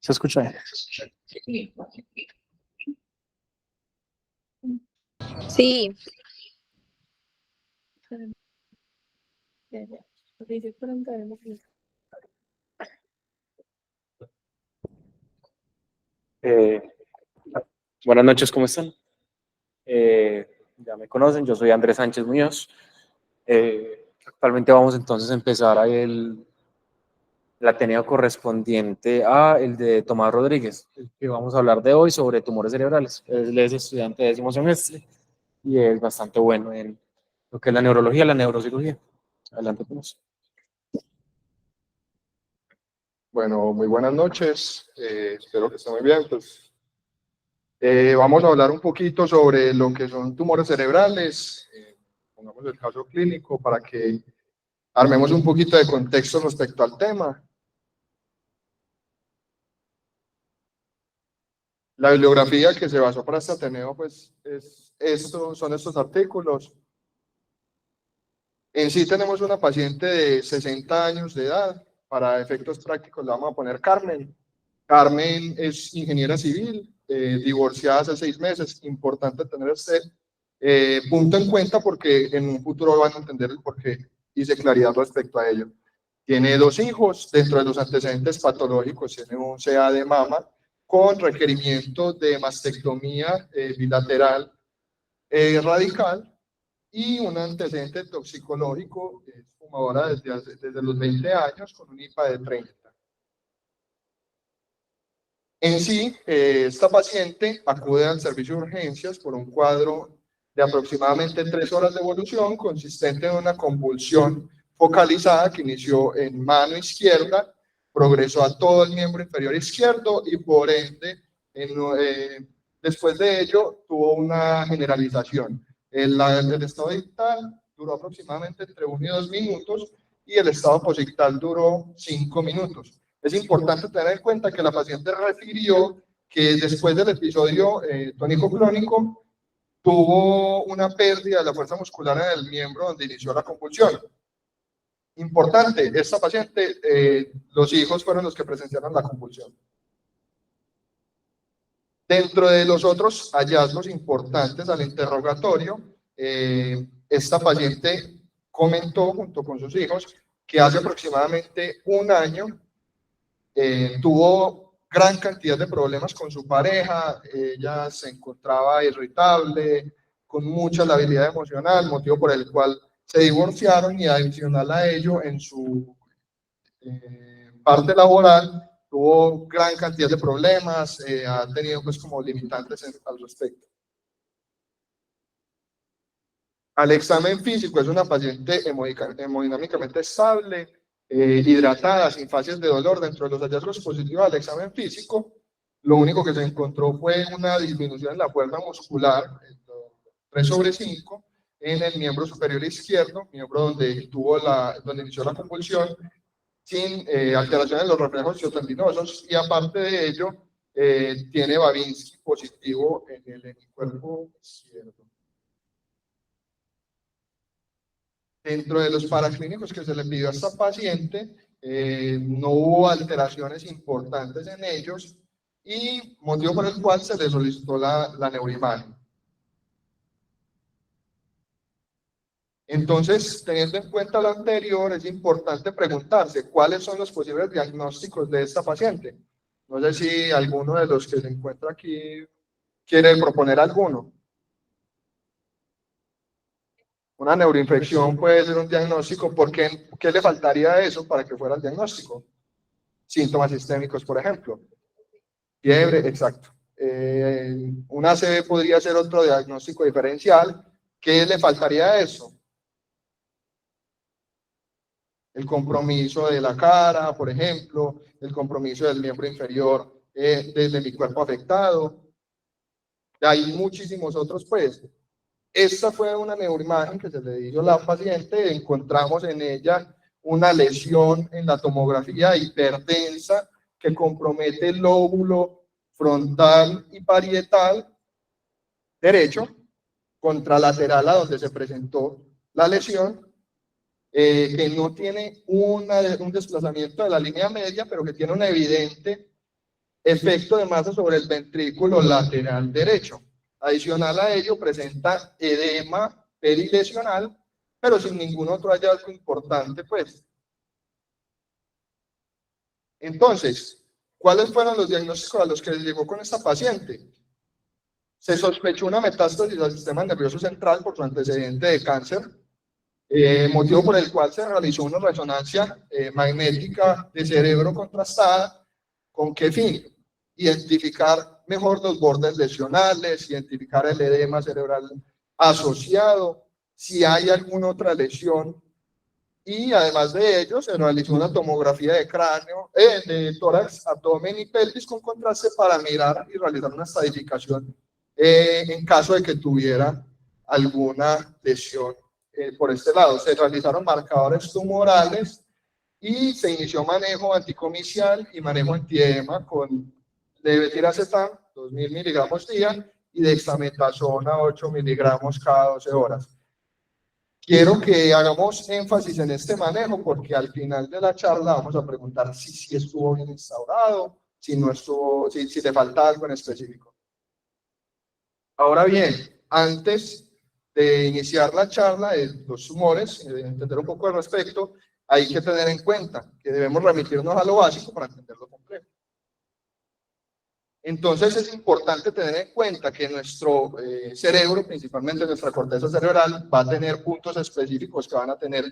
¿Se escucha bien? Sí. Eh, Buenas noches, ¿cómo están? Ya me conocen, yo soy Andrés Sánchez Muñoz. Actualmente vamos entonces a empezar el Ateneo correspondiente a el de Tomás Rodríguez, el que vamos a hablar de hoy sobre tumores cerebrales. Él es estudiante de 10º semestre y es bastante bueno en lo que es la neurología, la neurocirugía. Adelante, Tomás. Bueno, muy buenas noches. Espero que estén muy bien. Vamos a hablar un poquito sobre lo que son tumores cerebrales. Pongamos el caso clínico para que armemos un poquito de contexto respecto al tema. La bibliografía que se basó para este Ateneo, pues, son estos artículos. En sí tenemos una paciente de 60 años de edad. Para efectos prácticos la vamos a poner Carmen. Carmen es ingeniera civil, divorciada hace 6 meses. Importante tener este punto en cuenta porque en un futuro van a entender el por qué hice claridad respecto a ello. Tiene 2 hijos. Dentro de los antecedentes patológicos tiene un CA de mama con requerimiento de mastectomía bilateral radical y un antecedente toxicológico. Es fumadora desde los 20 años con un IPA de 30. En sí, esta paciente acude al servicio de urgencias por un cuadro de aproximadamente 3 horas de evolución, consistente en una convulsión focalizada que inició en mano izquierda, progresó a todo el miembro inferior izquierdo y por ende, después de ello, tuvo una generalización. El estado dictal duró aproximadamente entre 1 y 2 minutos y el estado posictal duró 5 minutos. Es importante tener en cuenta que la paciente refirió que después del episodio tónico-clónico tuvo una pérdida de la fuerza muscular en el miembro donde inició la convulsión. Importante, esta paciente, los hijos fueron los que presenciaron la convulsión. Dentro de los otros hallazgos importantes al interrogatorio, esta paciente comentó junto con sus hijos que hace aproximadamente 1 año tuvo gran cantidad de problemas con su pareja. Ella se encontraba irritable, con mucha labilidad emocional, motivo por el cual se divorciaron, y adicional a ello, en su parte laboral tuvo gran cantidad de problemas, ha tenido pues como limitantes al respecto. Al examen físico, es una paciente hemodinámicamente estable, hidratada, sin fases de dolor. Dentro de los hallazgos positivos al examen físico, lo único que se encontró fue una disminución en la fuerza muscular, 3/5, en el miembro superior izquierdo, miembro donde inició la convulsión, sin alteraciones en los reflejos ciotendinosos, y aparte de ello, tiene Babinski positivo en el hemicuerpo izquierdo. Dentro de los paraclínicos que se le pidió a esta paciente, no hubo alteraciones importantes en ellos, y motivo por el cual se le solicitó la neuroimagen. Entonces, teniendo en cuenta lo anterior, es importante preguntarse cuáles son los posibles diagnósticos de esta paciente. No sé si alguno de los que se encuentra aquí quiere proponer alguno. Una neuroinfección puede ser un diagnóstico. ¿Qué le faltaría a eso para que fuera el diagnóstico? Síntomas sistémicos, por ejemplo. Fiebre, exacto. Un ACV podría ser otro diagnóstico diferencial. ¿Qué le faltaría a eso? El compromiso de la cara, por ejemplo, el compromiso del miembro inferior desde mi cuerpo afectado. Hay muchísimos otros, pues. Esta fue una neuroimagen que se le dio a la paciente. Encontramos en ella una lesión en la tomografía hiperdensa que compromete el lóbulo frontal y parietal derecho, contralateral a donde se presentó la lesión, que no tiene un desplazamiento de la línea media, pero que tiene una evidente efecto de masa sobre el ventrículo lateral derecho. Adicional a ello, presenta edema perilesional, pero sin ningún otro hallazgo importante, pues. Entonces, ¿cuáles fueron los diagnósticos a los que llegó con esta paciente? Se sospechó una metástasis al sistema nervioso central por su antecedente de cáncer, motivo por el cual se realizó una resonancia magnética de cerebro contrastada. ¿Con qué fin? Identificar mejor los bordes lesionales, identificar el edema cerebral asociado, si hay alguna otra lesión, y además de ello se realizó una tomografía de cráneo, de tórax, abdomen y pelvis con contraste para mirar y realizar una estadificación en caso de que tuviera alguna lesión por este lado. Se realizaron marcadores tumorales y se inició manejo anticomicial y manejo antiedema con levetiracetam, 2000 miligramos día, y dexametasona, 8 miligramos cada 12 horas. Quiero que hagamos énfasis en este manejo porque al final de la charla vamos a preguntar si estuvo bien instaurado, si no estuvo, si le falta algo en específico. Ahora bien, antes de iniciar la charla de los tumores, de entender un poco al respecto, hay que tener en cuenta que debemos remitirnos a lo básico para entender lo complejo. Entonces es importante tener en cuenta que nuestro cerebro, principalmente nuestra corteza cerebral, va a tener puntos específicos que van a tener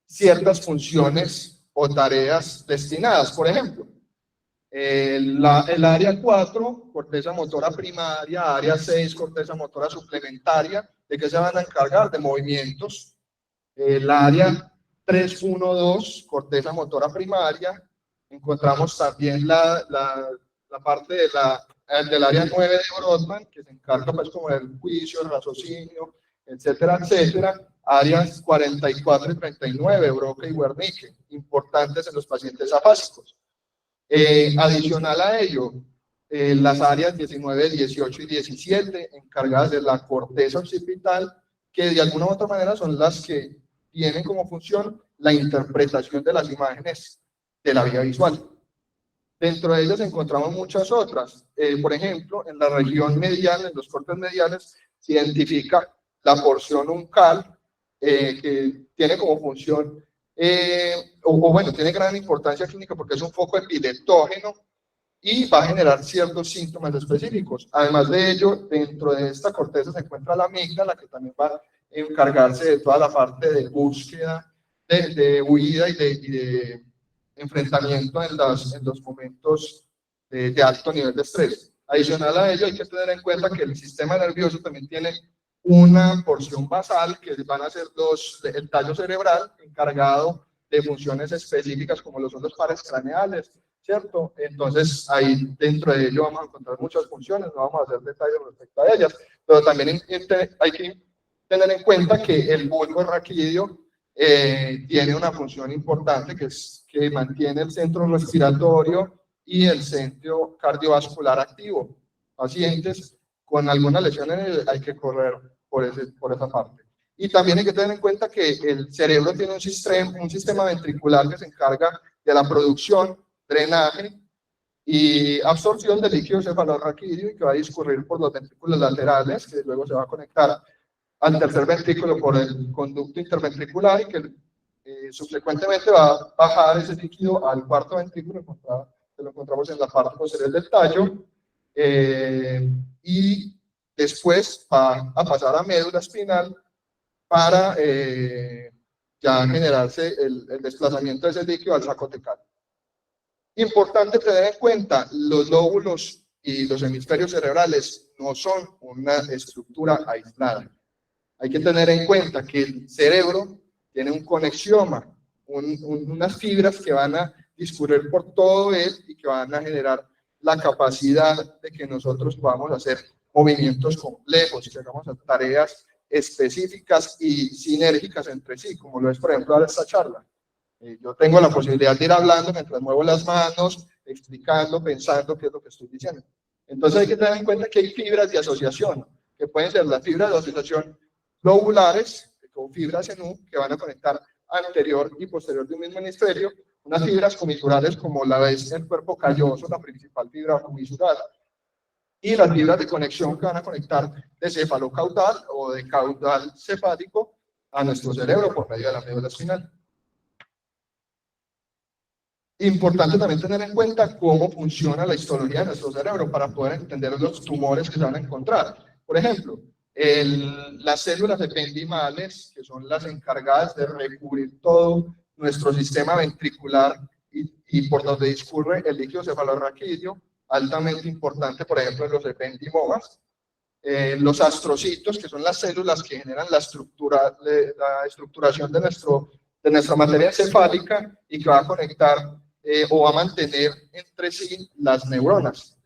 ciertas funciones o tareas destinadas. Por ejemplo, el área 4, corteza motora primaria, área 6, corteza motora suplementaria, ¿de qué se van a encargar? De movimientos. El área 312, corteza motora primaria. Encontramos también la parte del área 9 de Brodmann, que se encarga pues como del juicio, el raciocinio, etcétera, etcétera. Áreas 44 y 39, Broca y Wernicke, importantes en los pacientes afásicos. Adicional a ello, las áreas 19, 18 y 17, encargadas de la corteza occipital, que de alguna u otra manera son las que tienen como función la interpretación de las imágenes de la vía visual. Dentro de ellas encontramos muchas otras. Por ejemplo, en la región medial, en los cortes mediales, se identifica la porción uncal, que tiene como función, bueno, tiene gran importancia clínica porque es un foco epileptógeno y va a generar ciertos síntomas específicos. Además de ello, dentro de esta corteza se encuentra la amígdala, que también va a encargarse de toda la parte de búsqueda, de huida y de enfrentamiento en los momentos de alto nivel de estrés. Adicional a ello, hay que tener en cuenta que el sistema nervioso también tiene una porción basal, que van a ser el tallo cerebral, encargado de funciones específicas como lo son los pares craneales, ¿cierto? Entonces, ahí dentro de ello vamos a encontrar muchas funciones, no vamos a hacer detalles respecto a ellas, pero también hay que tener en cuenta que el bulbo raquídeo tiene una función importante, que es que mantiene el centro respiratorio y el centro cardiovascular activo. Pacientes con alguna lesión hay que correr por esa parte. Y también hay que tener en cuenta que el cerebro tiene un sistema ventricular que se encarga de la producción, drenaje y absorción de líquido cefalorraquídeo, y que va a discurrir por los ventrículos laterales, que luego se va a conectar al tercer ventrículo por el conducto interventricular, y que subsecuentemente va a bajar ese líquido al cuarto ventrículo, que lo encontramos en la parte posterior del tallo, y después va a pasar a médula espinal para ya generarse el desplazamiento de ese líquido al saco tecal. Importante tener en cuenta, los lóbulos y los hemisferios cerebrales no son una estructura aislada. Hay que tener en cuenta que el cerebro tiene un conexioma, unas fibras que van a discurrir por todo él y que van a generar la capacidad de que nosotros podamos hacer movimientos complejos y que hagamos tareas específicas y sinérgicas entre sí, como lo es, por ejemplo, esta charla. Yo tengo la posibilidad de ir hablando mientras muevo las manos, explicando, pensando qué es lo que estoy diciendo. Entonces hay que tener en cuenta que hay fibras de asociación, que pueden ser las fibras de asociación lobulares, con fibras en U, que van a conectar anterior y posterior de un mismo hemisferio, unas fibras comisurales como la ves el cuerpo calloso, la principal fibra comisural, y las fibras de conexión que van a conectar de cefalocaudal o de caudal cefálico a nuestro cerebro por medio de la médula espinal. Importante también tener en cuenta cómo funciona la histología de nuestro cerebro para poder entender los tumores que se van a encontrar. Por ejemplo, las células ependimales, que son las encargadas de recubrir todo nuestro sistema ventricular y por donde discurre el líquido cefalorraquídeo, altamente importante, por ejemplo, en los ependimomas. Los astrocitos, que son las células que generan la estructuración de nuestra materia encefálica y que va a conectar o va a mantener entre sí las neuronas.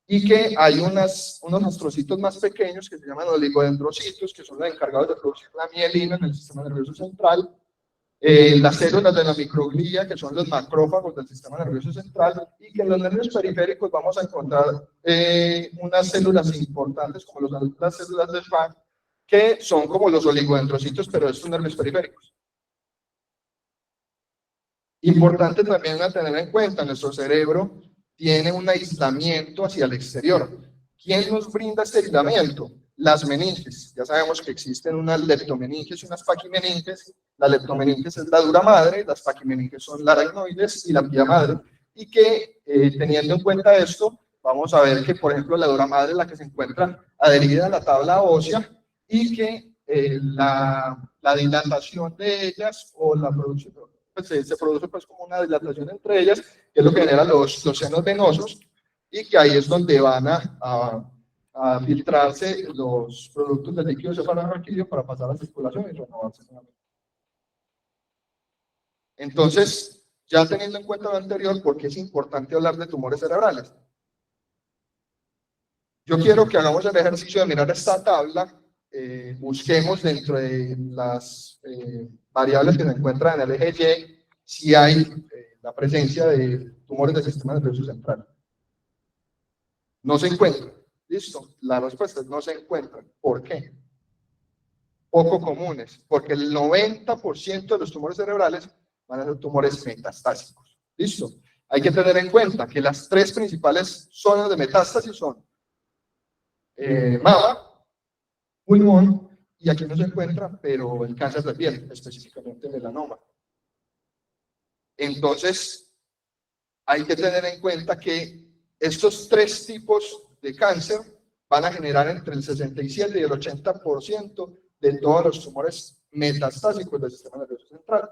Y que hay unos astrocitos más pequeños que se llaman oligodendrocitos, que son los encargados de producir la mielina en el sistema nervioso central. Las células de la microglía, que son los macrófagos del sistema nervioso central, y que en los nervios periféricos vamos a encontrar unas células importantes como las células de Schwann, que son como los oligodendrocitos, pero estos nervios periféricos. Importante también a tener en cuenta, nuestro cerebro tiene un aislamiento hacia el exterior. ¿Quién nos brinda este aislamiento? Las meninges. Ya sabemos que existen unas leptomeninges y unas paquimeninges. La leptomeninges es la dura madre, las paquimeninges son la aracnoides y la pía madre. Y que, teniendo en cuenta esto, vamos a ver que, por ejemplo, la dura madre es la que se encuentra adherida a la tabla ósea y que la dilatación de ellas o la producción, pues, se produce pues como una dilatación entre ellas, que es lo que genera los senos venosos, y que ahí es donde van a filtrarse los productos del líquido cefalorraquídeo para pasar a la circulación y renovarse. Entonces, ya teniendo en cuenta lo anterior, ¿por qué es importante hablar de tumores cerebrales? Yo quiero que hagamos el ejercicio de mirar esta tabla, busquemos dentro de las variables que se encuentran en el eje Y, si hay la presencia de tumores del sistema nervioso central. No se encuentran. Listo. La respuesta es no se encuentran. ¿Por qué? Poco comunes. Porque el 90% de los tumores cerebrales van a ser tumores metastásicos. Listo. Hay que tener en cuenta que las tres principales zonas de metástasis son mama, pulmón, y aquí no se encuentra, pero el cáncer de piel, específicamente melanoma. Entonces, hay que tener en cuenta que estos tres tipos de cáncer van a generar entre el 67 y el 80% de todos los tumores metastásicos del sistema nervioso central.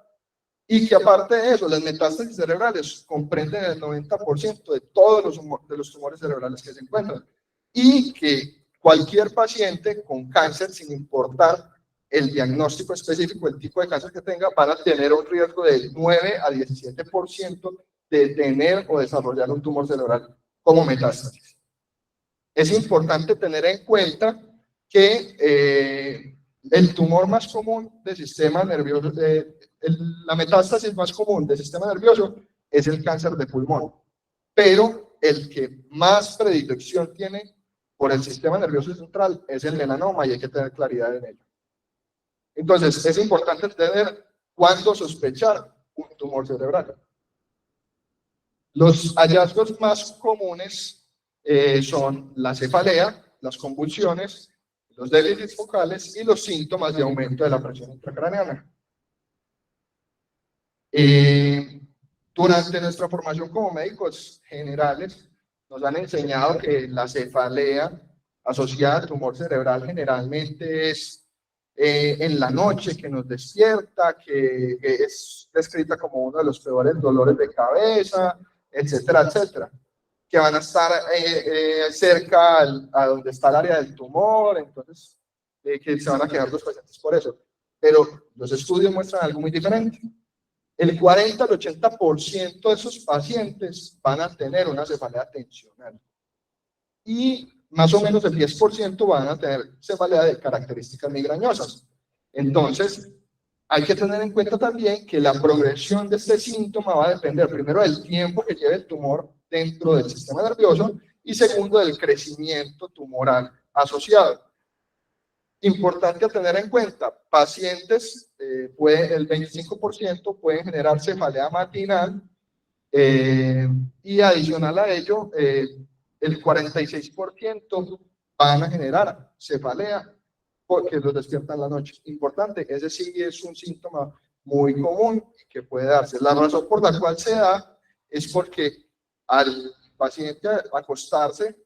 Y que aparte de eso, las metástasis cerebrales comprenden el 90% de todos los tumores cerebrales que se encuentran. Y que cualquier paciente con cáncer, sin importar el diagnóstico específico, el tipo de cáncer que tenga, van a tener un riesgo del 9 a 17% de tener o desarrollar un tumor cerebral como metástasis. Es importante tener en cuenta que el tumor más común del sistema nervioso, la metástasis más común del sistema nervioso es el cáncer de pulmón, pero el que más predilección tiene por el sistema nervioso central es el melanoma y hay que tener claridad en ello. Entonces, es importante tener cuándo sospechar un tumor cerebral. Los hallazgos más comunes son la cefalea, las convulsiones, los déficits focales y los síntomas de aumento de la presión intracraneana. Durante nuestra formación como médicos generales, nos han enseñado que la cefalea asociada al tumor cerebral generalmente es en la noche, que nos despierta, que es descrita como uno de los peores dolores de cabeza, etcétera, etcétera, que van a estar cerca a donde está el área del tumor, entonces que se van a quedar los pacientes por eso. Pero los estudios muestran algo muy diferente. El 40 al 80% de esos pacientes van a tener una cefalea tensional y más o menos el 10% van a tener cefalea de características migrañosas. Entonces, hay que tener en cuenta también que la progresión de este síntoma va a depender primero del tiempo que lleve el tumor dentro del sistema nervioso y segundo del crecimiento tumoral asociado. Importante a tener en cuenta, pacientes, el 25% pueden generar cefalea matinal, y adicional a ello, el 46% van a generar cefalea porque los despiertan la noche. Importante, ese sí es un síntoma muy común que puede darse. La razón por la cual se da es porque al paciente acostarse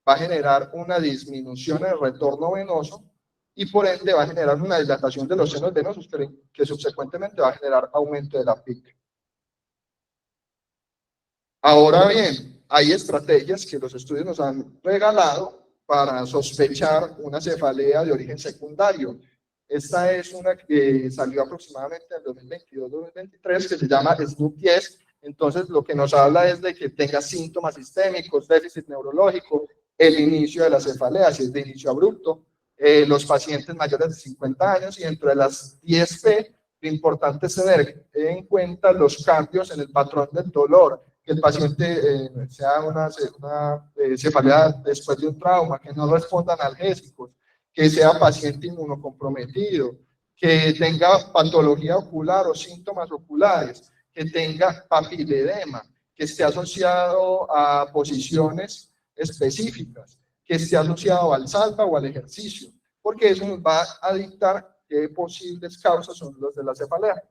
va a generar una disminución en el retorno venoso y por ende va a generar una dilatación de los senos venosos que subsecuentemente va a generar aumento de la PIC. Ahora bien, hay estrategias que los estudios nos han regalado para sospechar una cefalea de origen secundario. Esta es una que salió aproximadamente en 2022-2023, que se llama SNOOP-10. Entonces, lo que nos habla es de que tenga síntomas sistémicos, déficit neurológico, el inicio de la cefalea, si es de inicio abrupto, los pacientes mayores de 50 años y dentro de las 10P, lo importante es tener en cuenta los cambios en el patrón del dolor, que el paciente sea una cefalea después de un trauma, que no responda a analgésicos, que sea paciente inmunocomprometido, que tenga patología ocular o síntomas oculares, que tenga papiledema, que esté asociado a posiciones específicas, que esté asociado al salta o al ejercicio, porque eso nos va a dictar qué posibles causas son los de la cefalea.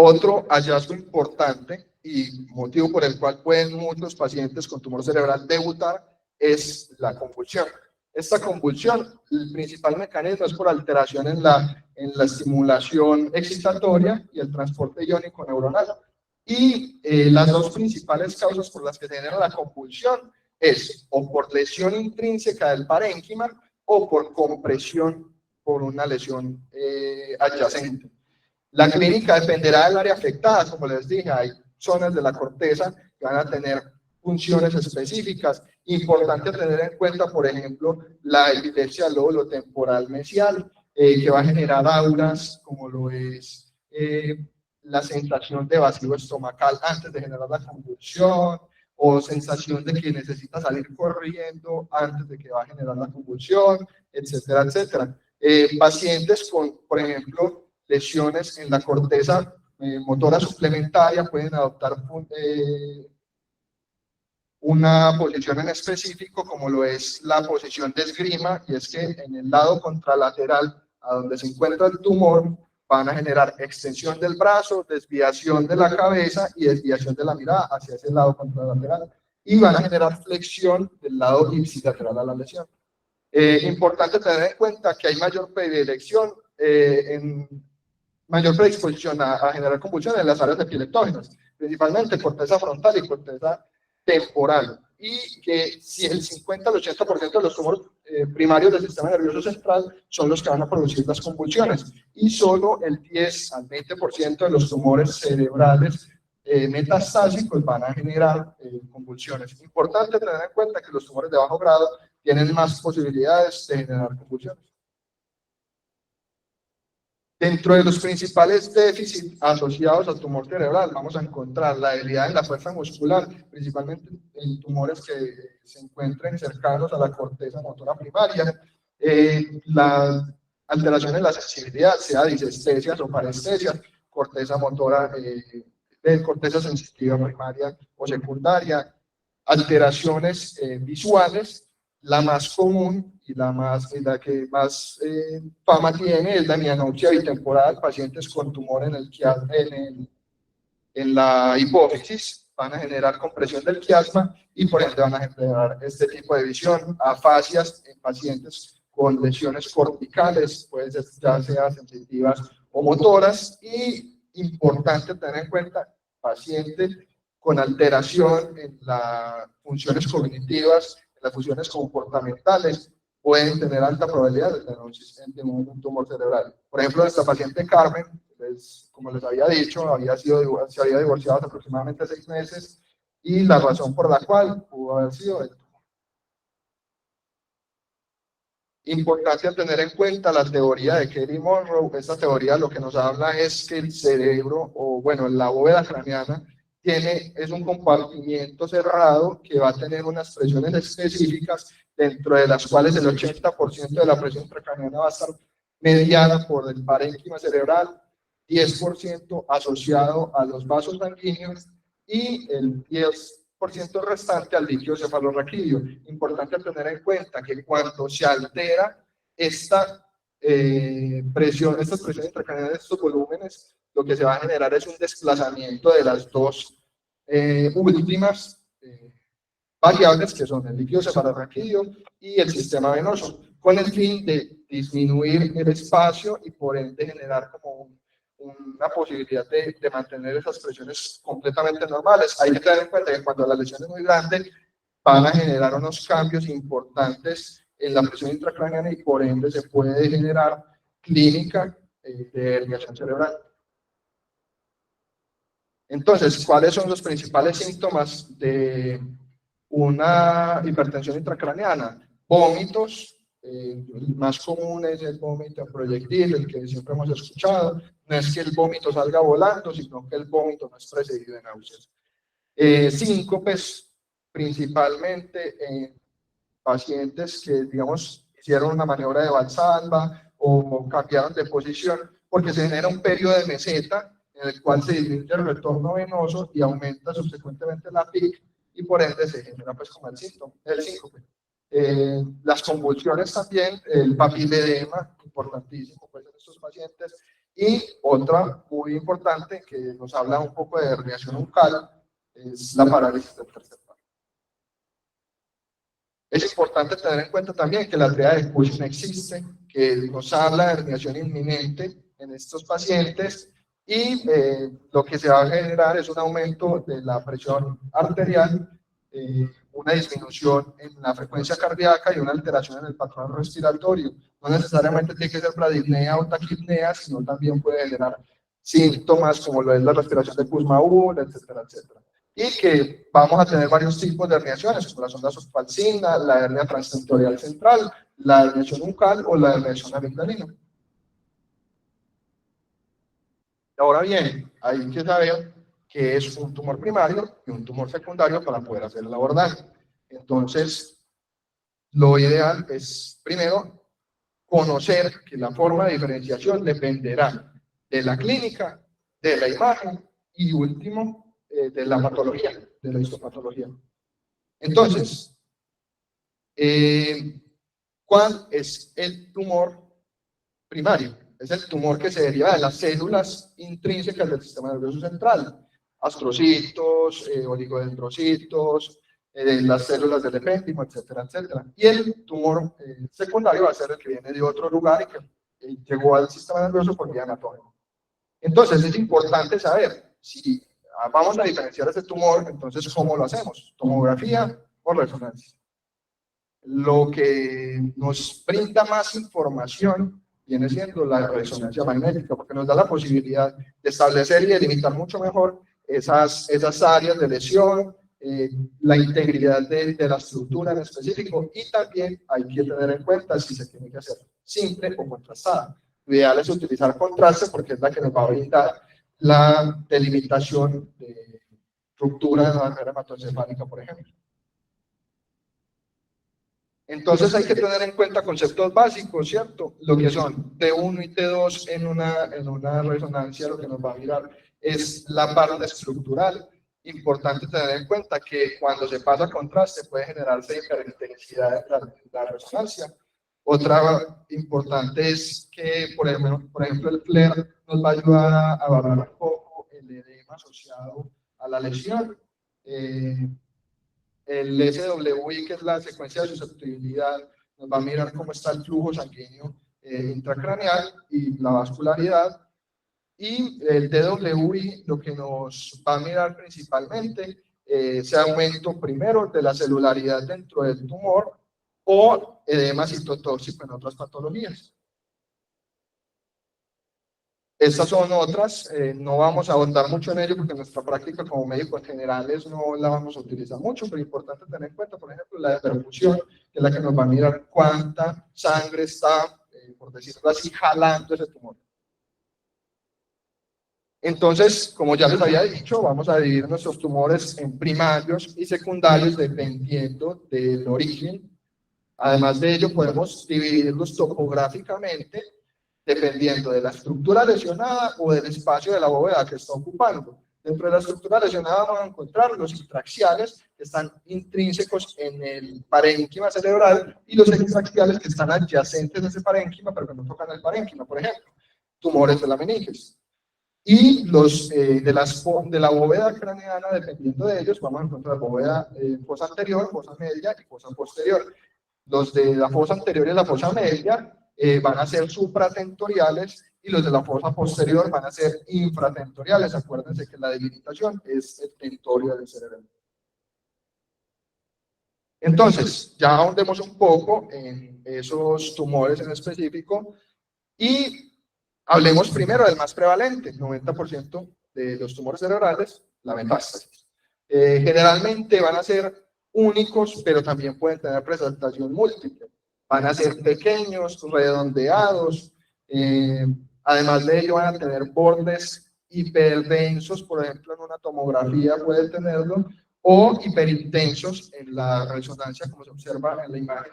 Otro hallazgo importante y motivo por el cual pueden muchos pacientes con tumor cerebral debutar es la convulsión. Esta convulsión, el principal mecanismo es por alteración en la estimulación excitatoria y el transporte iónico neuronal. Y las dos principales causas por las que se genera la convulsión es o por lesión intrínseca del parénquima o por compresión por una lesión adyacente. La clínica dependerá del área afectada, como les dije, hay zonas de la corteza que van a tener funciones específicas. Importante tener en cuenta, por ejemplo, la epilepsia lóbulo-temporal mesial, que va a generar auras, como lo es la sensación de vacío estomacal antes de generar la convulsión, o sensación de que necesita salir corriendo antes de que va a generar la convulsión, etcétera, etcétera. Pacientes con, por ejemplo, lesiones en la corteza motora suplementaria pueden adoptar una posición en específico, como lo es la posición de esgrima, y es que en el lado contralateral a donde se encuentra el tumor van a generar extensión del brazo, desviación de la cabeza y desviación de la mirada hacia ese lado contralateral, y van a generar flexión del lado ipsilateral a la lesión. Importante tener en cuenta que hay mayor predilección mayor predisposición a generar convulsiones en las áreas epileptógenas, principalmente corteza frontal y corteza temporal, y que si el 50 al 80% de los tumores primarios del sistema nervioso central son los que van a producir las convulsiones, y solo el 10 al 20% de los tumores cerebrales metastásicos van a generar convulsiones. Importante tener en cuenta que los tumores de bajo grado tienen más posibilidades de generar convulsiones. Dentro de los principales déficits asociados al tumor cerebral vamos a encontrar la debilidad en la fuerza muscular, principalmente en tumores que se encuentren cercanos a la corteza motora primaria, la alteración en la sensibilidad, sea disestesias o parestesias, corteza motora, corteza sensitiva primaria o secundaria, alteraciones visuales. La más común y la que más fama tiene es la mianopsia bitemporal, pacientes con tumor en la hipófisis van a generar compresión del quiasma y por ende van a generar este tipo de visión, afasias en pacientes con lesiones corticales, puede ser ya sea sensitivas o motoras, y importante tener en cuenta pacientes con alteración en las funciones cognitivas, las funciones comportamentales, pueden tener alta probabilidad de tener un tumor cerebral. Por ejemplo, esta paciente Carmen, como les había dicho, se había divorciado hace aproximadamente 6 meses, y la razón por la cual pudo haber sido el tumor. Importante tener en cuenta la teoría de Kelly Monroe. Esta teoría lo que nos habla es que el cerebro, o bueno, la bóveda craneana, es un compartimiento cerrado que va a tener unas presiones específicas, dentro de las cuales el 80% de la presión intracraneana va a estar mediada por el parénquima cerebral, 10% asociado a los vasos sanguíneos y el 10% restante al líquido cefalorraquídeo. Importante tener en cuenta que cuando se altera estas presiones intracraneales, estos volúmenes, lo que se va a generar es un desplazamiento de las dos últimas variables, que son el líquido cefalorraquídeo y el sistema venoso, con el fin de disminuir el espacio y por ende generar como una posibilidad de mantener esas presiones completamente normales. Hay que tener en cuenta que cuando la lesión es muy grande, van a generar unos cambios importantes en la presión intracraneana y por ende se puede generar clínica de herniación cerebral. Entonces, ¿cuáles son los principales síntomas de una hipertensión intracraneana? Vómitos, el más común es el vómito proyectil, el que siempre hemos escuchado. No es que el vómito salga volando, sino que el vómito no es precedido de náuseas. Síncopes, principalmente en pacientes que, digamos, hicieron una maniobra de Valsalva o cambiaron de posición, porque se genera un periodo de meseta en el cual se disminuye el retorno venoso y aumenta subsecuentemente la PIC y por ende se genera pues como el síntoma, el síncope. Las convulsiones también, el papiledema, importantísimo pues en estos pacientes, y otra muy importante que nos habla un poco de herniación uncal es la parálisis del tercer palo. Es importante tener en cuenta también que la triada de Cushing existe, que nos habla de herniación inminente en estos pacientes y lo que se va a generar es un aumento de la presión arterial, una disminución en la frecuencia cardíaca y una alteración en el patrón respiratorio. No necesariamente tiene que ser bradipnea o taquipnea, sino también puede generar síntomas como lo es la respiración de Kussmaul, etcétera, etcétera. Y que vamos a tener varios tipos de herniaciones, como la sonda subfalcina, la hernia transtentorial central, la herniación uncal o la herniación amigdalina. Ahora bien, hay que saber qué es un tumor primario y un tumor secundario para poder hacer el abordaje. Entonces, lo ideal es, primero, conocer que la forma de diferenciación dependerá de la clínica, de la imagen y, último, de la patología, de la histopatología. Entonces, ¿cuál es el tumor primario? Es el tumor que se deriva de las células intrínsecas del sistema nervioso central, astrocitos, oligodendrocitos, las células del epéndimo, etcétera, etcétera. Y el tumor secundario va a ser el que viene de otro lugar y que llegó al sistema nervioso por vía anatómica. Entonces, es importante saber si vamos a diferenciar ese tumor, entonces, ¿cómo lo hacemos? ¿Tomografía o resonancia? Lo que nos brinda más información viene siendo la resonancia magnética, porque nos da la posibilidad de establecer y delimitar mucho mejor esas áreas de lesión, la integridad de la estructura en específico, y también hay que tener en cuenta si se tiene que hacer simple o contrastada. Lo ideal es utilizar contraste porque es la que nos va a brindar la delimitación de ruptura de la barrera hematoencefálica, por ejemplo. Entonces hay que tener en cuenta conceptos básicos, ¿cierto? Lo que son T1 y T2 en una resonancia, lo que nos va a mirar es la parte estructural. Importante tener en cuenta que cuando se pasa a contraste puede generarse hiperintensidad en la resonancia. Otra importante es que, por ejemplo, el FLAIR nos va a ayudar a evaluar un poco el edema asociado a la lesión. El SWI, que es la secuencia de susceptibilidad, nos va a mirar cómo está el flujo sanguíneo intracraneal y la vascularidad. Y el DWI lo que nos va a mirar principalmente es aumento primero de la celularidad dentro del tumor o edema citotóxico en otras patologías. Estas son otras, no vamos a ahondar mucho en ello porque en nuestra práctica como médicos generales no la vamos a utilizar mucho, pero es importante tener en cuenta, por ejemplo, la de perfusión, que es la que nos va a mirar cuánta sangre está, por decirlo así, jalando ese tumor. Entonces, como ya les había dicho, vamos a dividir nuestros tumores en primarios y secundarios dependiendo del origen. Además de ello, podemos dividirlos topográficamente dependiendo de la estructura lesionada o del espacio de la bóveda que está ocupando. Dentro de la estructura lesionada vamos a encontrar los intraxiales que están intrínsecos en el parénquima cerebral y los extraxiales que están adyacentes a ese parénquima pero que no tocan el parénquima, por ejemplo, tumores de la meninges. Y los de la bóveda craneana, dependiendo de ellos, vamos a encontrar bóveda fosa anterior, fosa media y fosa posterior. Los de la fosa anterior y la fosa media van a ser supratentoriales y los de la fosa posterior van a ser infratentoriales. Acuérdense que la delimitación es el tentorio del cerebro. Entonces, ya ahondemos un poco en esos tumores en específico y hablemos primero del más prevalente. 90% de los tumores cerebrales, la metástasis. Generalmente van a ser únicos, pero también pueden tener presentación múltiple. Van a ser pequeños, redondeados, además de ello van a tener bordes hiperdensos, por ejemplo en una tomografía puede tenerlo, o hiperintensos en la resonancia, como se observa en la imagen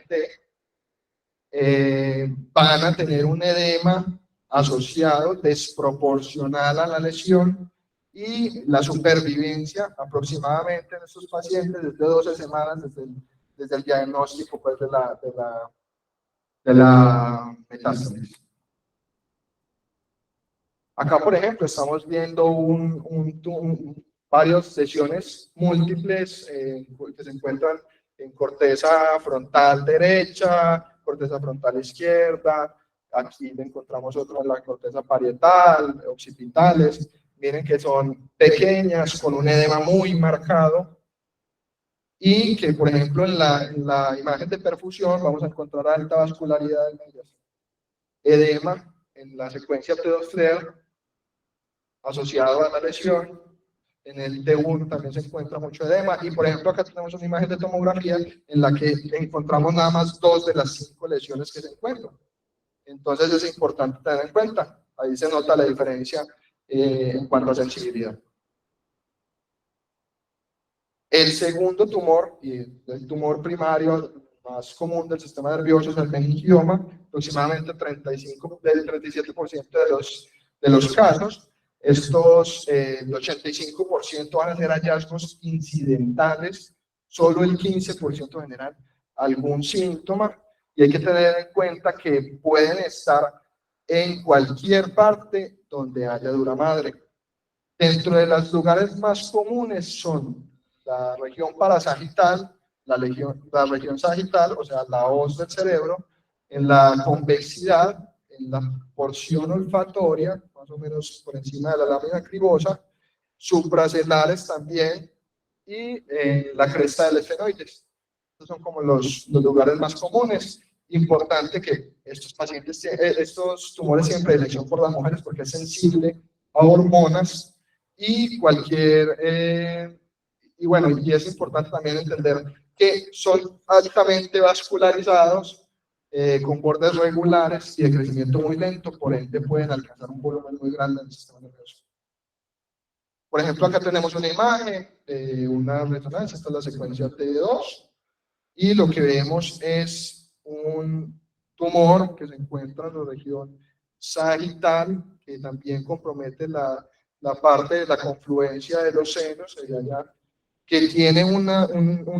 D. Van a tener un edema asociado desproporcional a la lesión y la supervivencia aproximadamente en estos pacientes desde 12 semanas desde el diagnóstico pues, de la metástasis. Acá, por ejemplo, estamos viendo varias sesiones múltiples que se encuentran en corteza frontal derecha, corteza frontal izquierda. Aquí encontramos otro en la corteza parietal, occipitales. Miren que son pequeñas, con un edema muy marcado. Y que, por ejemplo, en la imagen de perfusión vamos a encontrar alta vascularidad en ellas. Edema en la secuencia T2-FLAIR asociado a la lesión. En el T1 también se encuentra mucho edema. Y, por ejemplo, acá tenemos una imagen de tomografía en la que encontramos nada más 2 de las 5 lesiones que se encuentran. Entonces es importante tener en cuenta. Ahí se nota la diferencia en cuanto a sensibilidad. El segundo tumor, y el tumor primario más común del sistema nervioso, es el meningioma. Aproximadamente del 37% de los casos. Estos, el 85% van a ser hallazgos incidentales, solo el 15% generan algún síntoma, y hay que tener en cuenta que pueden estar en cualquier parte donde haya dura madre. Dentro de los lugares más comunes son la región parasagital, la región sagital, o sea, la hoz del cerebro, en la convexidad, en la porción olfatoria, más o menos por encima de la lámina cribosa, supracelares también, y la cresta del esfenoides. Estos son como los lugares más comunes. Importante que estos tumores siempre de elección por las mujeres porque es sensible a hormonas y cualquier... y bueno, y es importante también entender que son altamente vascularizados, con bordes regulares y de crecimiento muy lento, por ende pueden alcanzar un volumen muy grande del sistema nervioso. Por ejemplo, acá tenemos una imagen, una resonancia, esta es la secuencia T2, y lo que vemos es un tumor que se encuentra en la región sagital, que también compromete la parte de la confluencia de los senos, allá, que tiene un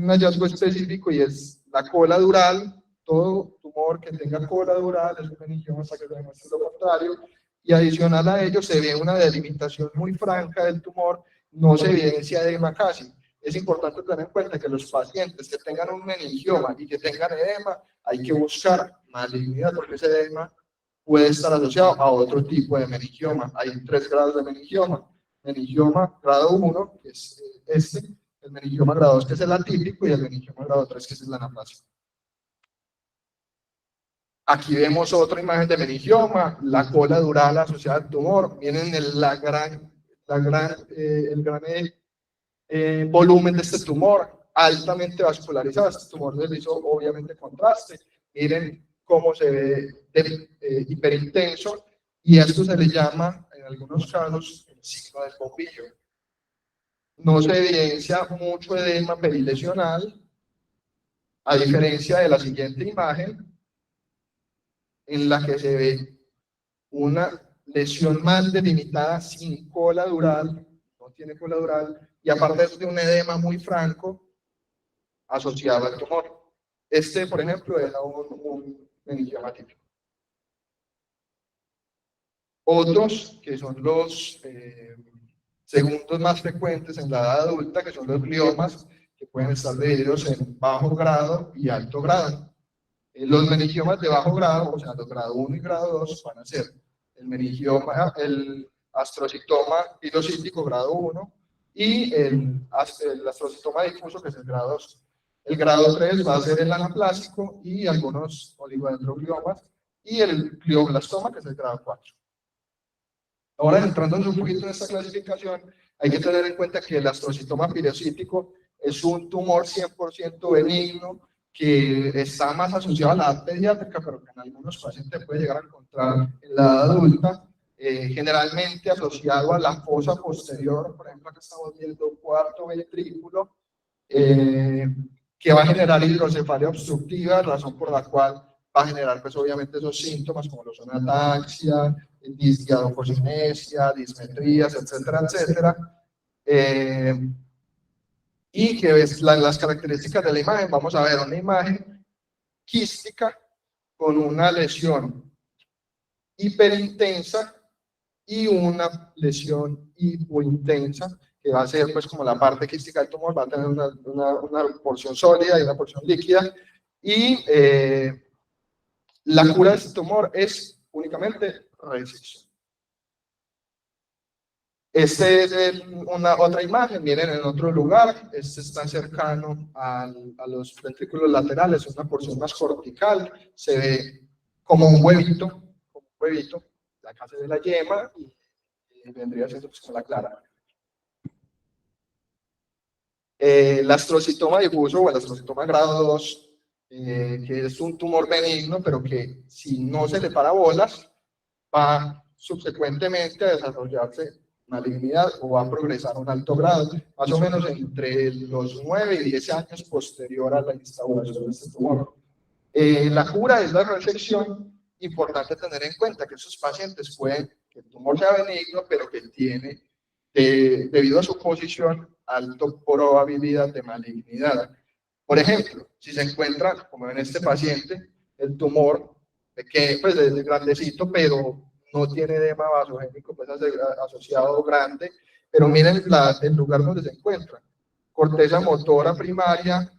hallazgo específico y es la cola dural. Todo tumor que tenga cola dural es un meningioma hasta que se demuestre lo contrario, y adicional a ello se ve una delimitación muy franca del tumor, no se evidencia edema casi. Es importante tener en cuenta que los pacientes que tengan un meningioma y que tengan edema, hay que buscar malignidad porque ese edema puede estar asociado a otro tipo de meningioma. Hay 3 grados de meningioma. Meningioma grado 1, que es el meningioma grado 2, que es el atípico, y el meningioma grado 3, que es el anaplasia. Aquí vemos otra imagen de meningioma, la cola dural asociada al tumor. Miren el gran volumen de este tumor, altamente vascularizado. Este tumor les hizo obviamente contraste. Miren cómo se ve hiperintenso, y esto se le llama, en algunos casos, signo del bombillo. No se evidencia mucho edema perilesional, a diferencia de la siguiente imagen, en la que se ve una lesión más delimitada sin cola dural, no tiene cola dural, y aparte de eso tiene un edema muy franco asociado al tumor. Este, por ejemplo, era un meningioma típico. Otros, que son los segundos más frecuentes en la edad adulta, que son los gliomas, que pueden estar divididos en bajo grado y alto grado. Los meningiomas de bajo grado, o sea, los grado 1 y grado 2, van a ser el meningioma, el astrocitoma pilocítico grado 1 y el astrocitoma difuso, que es el grado 2. El grado 3 va a ser el anaplásico y algunos oligodendrogliomas, y el glioblastoma, que es el grado 4. Ahora, entrando un poquito en esta clasificación, hay que tener en cuenta que el astrocitoma pilocítico es un tumor 100% benigno que está más asociado a la edad pediátrica, pero que en algunos pacientes puede llegar a encontrar en la edad adulta, generalmente asociado a la fosa posterior. Por ejemplo, acá estamos viendo cuarto ventrículo, que va a generar hidrocefalia obstructiva, razón por la cual va a generar, pues obviamente, esos síntomas como lo son ataxia, disdiadococinesia, dismetrías, etcétera, etcétera. Y que ves las características de la imagen. Vamos a ver una imagen quística con una lesión hiperintensa y una lesión hipointensa, que va a ser pues como la parte quística del tumor, va a tener una porción sólida y una porción líquida, y la cura de este tumor es únicamente resección. Este es una otra imagen, miren, en otro lugar. Este está cercano a los ventrículos laterales, una porción más cortical, se ve como un huevito, acá se ve la yema y vendría siendo pues como la clara. El astrocitoma difuso o el astrocitoma grado 2, que es un tumor benigno, pero que si no se le para bolas, va subsecuentemente a desarrollarse malignidad o va a progresar a un alto grado, más o menos entre los 9 y 10 años posterior a la instauración de este tumor. La cura es la resección. Importante tener en cuenta que esos pacientes pueden, que el tumor sea benigno, pero que tiene, debido a su posición, alta probabilidad de malignidad. Por ejemplo, si se encuentra, como en este paciente, el tumor pequeño, pues es grandecito, pero no tiene edema vasogénico pues asociado grande, pero miren el lugar donde se encuentra. Corteza motora primaria,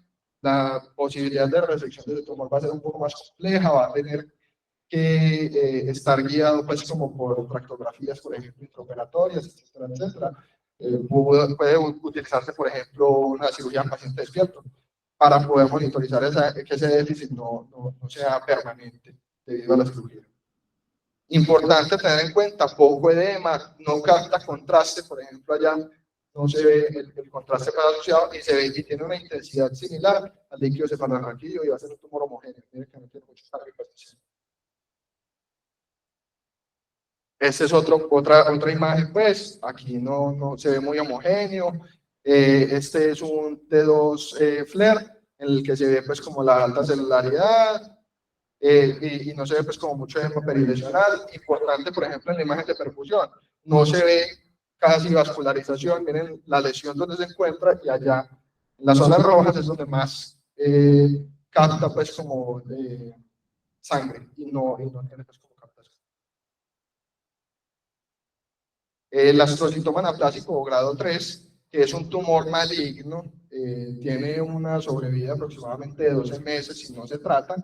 la posibilidad de resección del tumor va a ser un poco más compleja, va a tener que estar guiado pues como por tractografías, por ejemplo, intraoperatorias, etcétera, etcétera. Puede utilizarse, por ejemplo, una cirugía en paciente despierto para poder monitorizar que ese déficit no sea permanente debido a la cirugía. Importante tener en cuenta, poco edema, no capta contraste, por ejemplo, allá no se ve el contraste más asociado y se ve y tiene una intensidad similar al líquido cefalorraquídeo y va a ser un tumor homogéneo. Miren que no tiene mucho carga. Esta es otra imagen, pues, aquí no se ve muy homogéneo. Este es un T2 FLAIR, en el que se ve pues como la alta celularidad, y no se ve pues como mucho edema perilesional. Importante, por ejemplo, en la imagen de perfusión, no se ve casi vascularización. Miren la lesión donde se encuentra, y allá en las zonas rojas es donde más capta pues como sangre, y no tiene pues como captación. El astrocitoma anaplásico o grado 3, que es un tumor maligno, tiene una sobrevida aproximadamente de 12 meses si no se trata.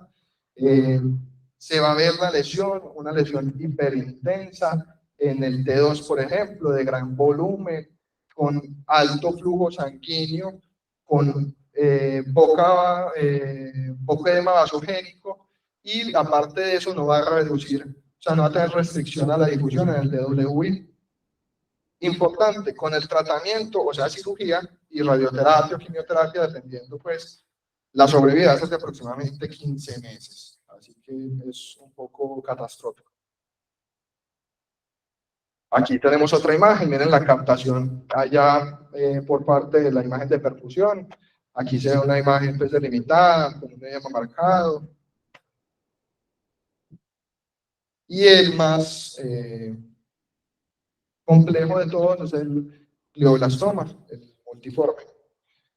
Se va a ver la lesión, una lesión hiperintensa en el T2, por ejemplo, de gran volumen, con alto flujo sanguíneo, con poco edema vasogénico, y aparte de eso no va a reducir, o sea, no va a tener restricción a la difusión en el DWI. Importante, con el tratamiento, o sea, cirugía y radioterapia o quimioterapia, dependiendo, pues, la sobrevida es de aproximadamente 15 meses. Así que es un poco catastrófico. Aquí tenemos otra imagen, miren la captación allá por parte de la imagen de perfusión. Aquí se ve una imagen pues delimitada, con un edema marcado. Y el más complejo de todos es el glioblastoma, el multiforme.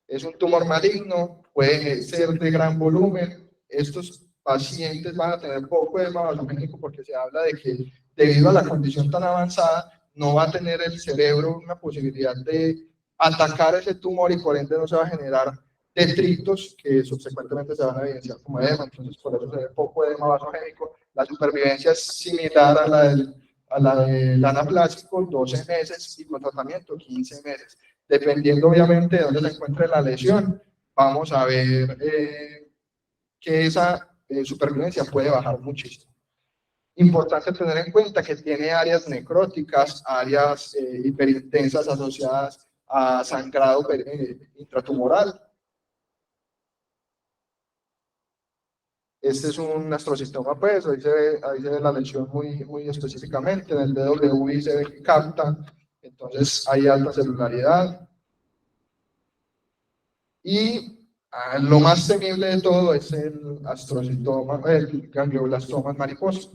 Es un tumor maligno, puede ser de gran volumen. Estos pacientes van a tener poco edema vasogénico porque se habla de que debido a la condición tan avanzada no va a tener el cerebro una posibilidad de atacar ese tumor y por ende no se va a generar detritos que subsecuentemente se van a evidenciar como edema. Entonces por eso se ve poco edema vasogénico. La supervivencia es similar a la del anaplásico, 12 meses, y con tratamiento 15 meses. Dependiendo obviamente de dónde se encuentre la lesión, vamos a ver que esa supervivencia puede bajar muchísimo. Importante tener en cuenta que tiene áreas necróticas, áreas hiperintensas asociadas a sangrado intratumoral. Este es un astrocistoma, pues, ahí se ve la lesión muy específicamente. En el DWI se ve que capta, entonces hay alta celularidad. Y lo más temible de todo es el astrocitoma, el ganglioblastoma mariposa.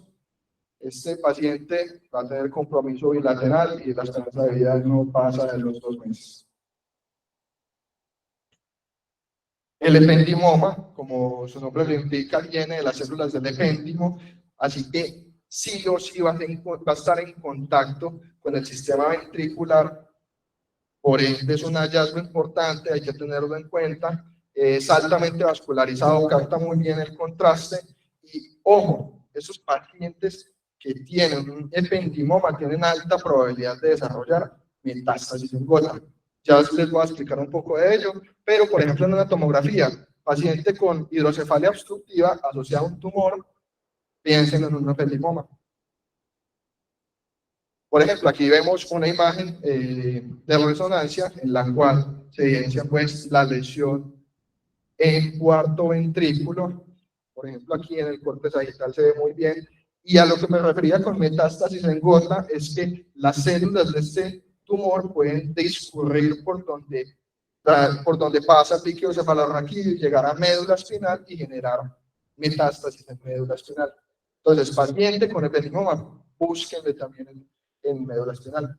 Este paciente va a tener compromiso bilateral y la esperanza de vida no pasa de los 2 meses. El ependimoma, como su nombre lo indica, viene de las células del epéndimo, así que sí o sí va a estar en contacto con el sistema ventricular, por ende es un hallazgo importante, hay que tenerlo en cuenta. Es altamente vascularizado, capta muy bien el contraste y, ojo, esos pacientes que tienen un ependimoma tienen alta probabilidad de desarrollar metástasis en gota. Ya les voy a explicar un poco de ello, pero por ejemplo en una tomografía, paciente con hidrocefalia obstructiva asociada a un tumor, piensen en un ependimoma. Por ejemplo, aquí vemos una imagen de resonancia en la cual se evidencia pues la lesión en cuarto ventrículo. Por ejemplo, aquí en el corte sagital se ve muy bien. Y a lo que me refería con metástasis en gota es que las células de este tumor pueden discurrir por donde pasa el líquido cefalorraquídeo y llegar a médula espinal y generar metástasis en médula espinal. Entonces, paciente con ependimoma, búsquenle también en médula espinal.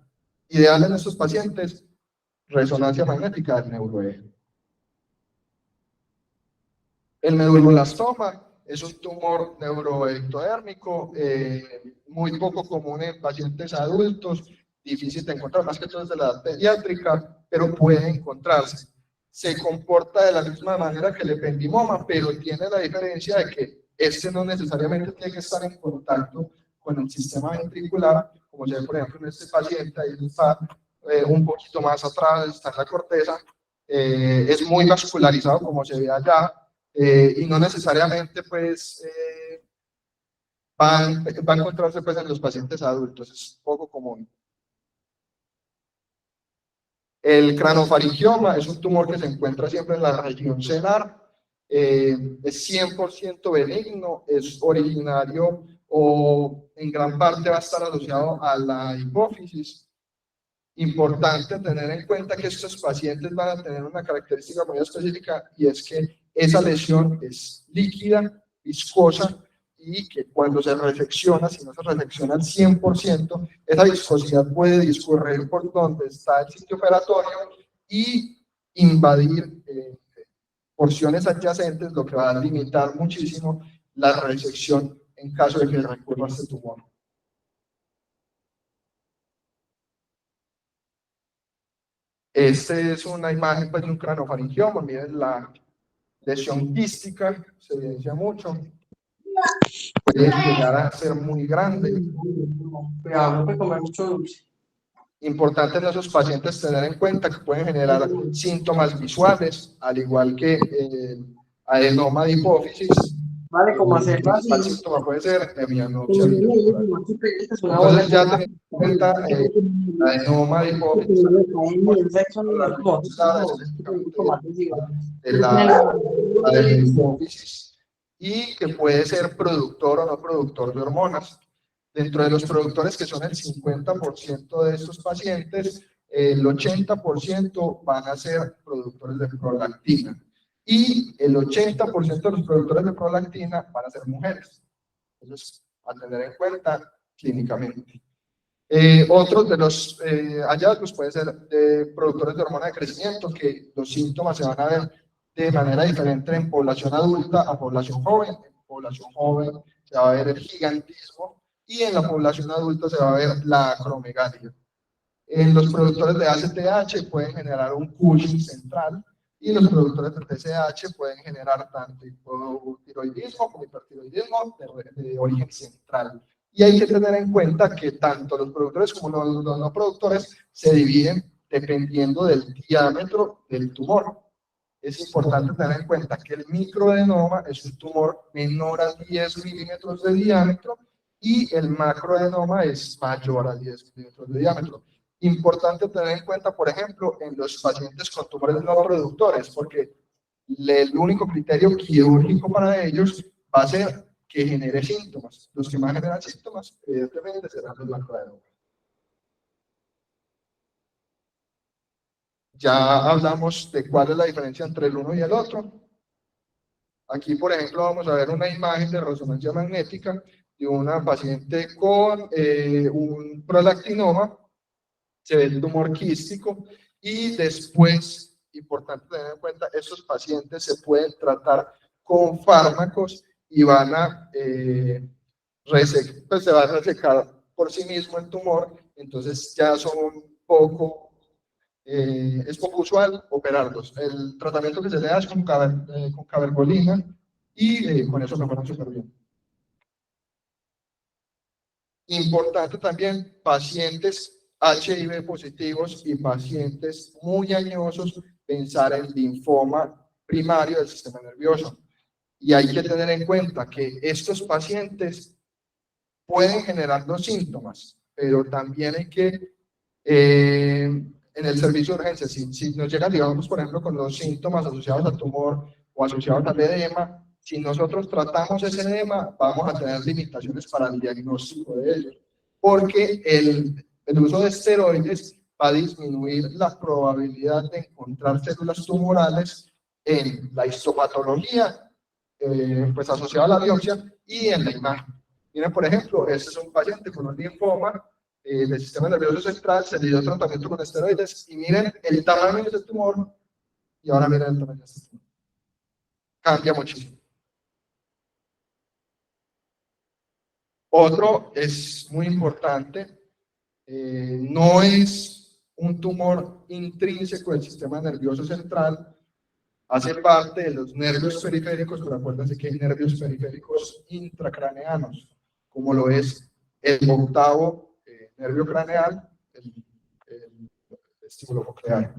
Ideal en estos pacientes, resonancia magnética del neuroeje. El medulloblastoma es un tumor neuroectodérmico muy poco común en pacientes adultos, difícil de encontrar, más que todo desde la edad pediátrica, pero puede encontrarse. Se comporta de la misma manera que el ependimoma, pero tiene la diferencia de que este no necesariamente tiene que estar en contacto con el sistema ventricular, como se ve por ejemplo en este paciente, ahí está un poquito más atrás, está en la corteza, es muy vascularizado como se ve allá, y no necesariamente pues va a encontrarse pues en los pacientes adultos, es poco común. El cranofaringioma es un tumor que se encuentra siempre en la región cenar, es 100% benigno, es originario o en gran parte va a estar asociado a la hipófisis. Importante tener en cuenta que estos pacientes van a tener una característica muy específica y es que esa lesión es líquida, viscosa y que cuando se resecciona, si no se resecciona al 100%, esa viscosidad puede discurrir por donde está el sitio operatorio y invadir porciones adyacentes, lo que va a limitar muchísimo la resección en caso de que recurra a este tumor. Esta es una imagen pues, de un cranofaringioma, miren la lesión quística, se evidencia mucho, puede llegar a ser muy grande. Importante en esos pacientes tener en cuenta que pueden generar síntomas visuales, al igual que adenoma de hipófisis. Vale, como hacerlo así. El síntoma puede ser hemianopsia bilateral. Entonces ya teniendo en cuenta adenoma de hipófisis, de la hipófisis, y que puede ser productor o no productor de hormonas. Dentro de los productores, que son el 50% de estos pacientes, el 80% van a ser productores de prolactina. Y el 80% de los productores de prolactina van a ser mujeres. Entonces, a tener en cuenta clínicamente. Otros de los hallazgos pueden ser de productores de hormona de crecimiento, que los síntomas se van a ver de manera diferente en población adulta a población joven. En población joven se va a ver el gigantismo y en la población adulta se va a ver la acromegalia. En los productores de ACTH pueden generar un Cushing central y los productores de TSH pueden generar tanto hipotiroidismo como hipertiroidismo de origen central. Y hay que tener en cuenta que tanto los productores como los no productores se dividen dependiendo del diámetro del tumor. Es importante tener en cuenta que el microadenoma es un tumor menor a 10 milímetros de diámetro y el macroadenoma es mayor a 10 milímetros de diámetro. Importante tener en cuenta, por ejemplo, en los pacientes con tumores no productores, porque el único criterio quirúrgico para ellos va a ser que genere síntomas. Los que más generan síntomas, evidentemente, serán los macroadenomas. Ya hablamos de cuál es la diferencia entre el uno y el otro. Aquí, por ejemplo, vamos a ver una imagen de resonancia magnética de una paciente con un prolactinoma. Se ve el tumor quístico y después, importante tener en cuenta, estos pacientes se pueden tratar con fármacos y van a pues se va a resecar por sí mismo el tumor, entonces ya son es poco usual operarlos. El tratamiento que se le da es con cabergolina y con eso mejoran súper bien. Importante también, pacientes HIV positivos y pacientes muy añosos, pensar en linfoma primario del sistema nervioso. Y hay que tener en cuenta que estos pacientes pueden generar los síntomas, pero también hay que, en el servicio de urgencia, si nos llegan, digamos, por ejemplo, con los síntomas asociados al tumor o asociados al edema, si nosotros tratamos ese edema, vamos a tener limitaciones para el diagnóstico de ellos, porque el uso de esteroides va a disminuir la probabilidad de encontrar células tumorales en la histopatología, pues asociada a la biopsia, y en la imagen. Miren, por ejemplo, este es un paciente con un linfoma del sistema nervioso central, se le dio tratamiento con esteroides, y miren el tamaño de este tumor, y ahora miren el tamaño de este tumor. Cambia muchísimo. Otro es muy importante, no es un tumor intrínseco del sistema nervioso central, hace parte de los nervios periféricos, pero acuérdense que hay nervios periféricos intracraneanos, como lo es el octavo nervio craneal, el estímulo coclear.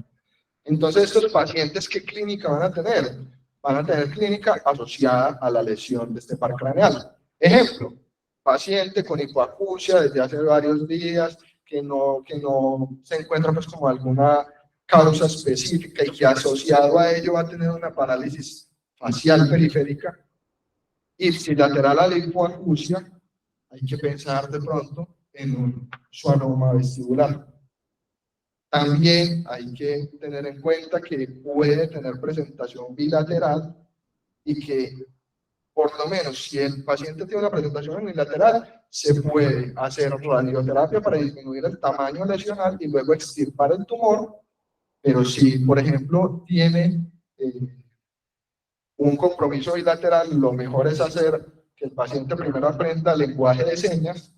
Entonces, estos pacientes, ¿qué clínica van a tener? Van a tener clínica asociada a la lesión de este par craneal. Ejemplo, paciente con hipoacusia desde hace varios días, que no se encuentra pues como alguna causa específica y que asociado a ello va a tener una parálisis facial periférica ipsilateral a la hipoacusia, hay que pensar de pronto en un schwannoma vestibular. También hay que tener en cuenta que puede tener presentación bilateral y que, por lo menos, si el paciente tiene una presentación unilateral, se puede hacer radioterapia para disminuir el tamaño lesional y luego extirpar el tumor. Pero si, por ejemplo, tiene un compromiso bilateral, lo mejor es hacer que el paciente primero aprenda lenguaje de señas,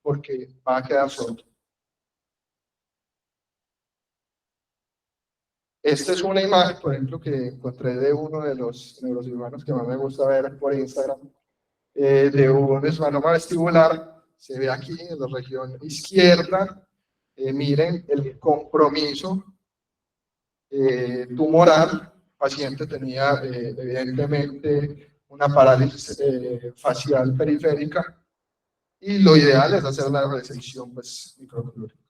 porque va a quedar sordo. Esta es una imagen, por ejemplo, que encontré de uno de los neurocirujanos que más me gusta ver por Instagram, de un esmanoma vestibular. Se ve aquí en la región izquierda. Miren el compromiso tumoral. El paciente tenía evidentemente una parálisis facial periférica y lo ideal es hacer la resección pues, microquirúrgica.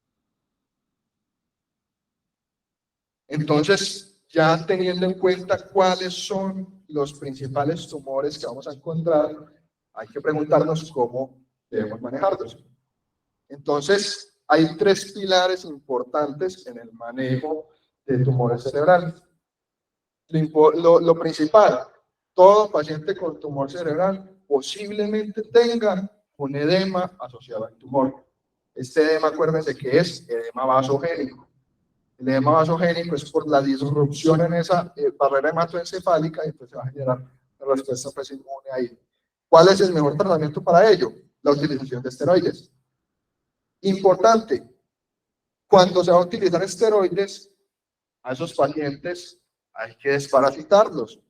Entonces, ya teniendo en cuenta cuáles son los principales tumores que vamos a encontrar, hay que preguntarnos cómo debemos manejarlos. Entonces, hay tres pilares importantes en el manejo de tumores cerebrales. Lo principal, todo paciente con tumor cerebral posiblemente tenga un edema asociado al tumor. Este edema, acuérdense que es edema vasogénico. El edema vasogénico es por la disrupción en esa barrera hematoencefálica y pues se va a generar una respuesta pues, inmune ahí. ¿Cuál es el mejor tratamiento para ello? La utilización de esteroides. Importante, cuando se va a utilizar esteroides, a esos pacientes hay que desparasitarlos,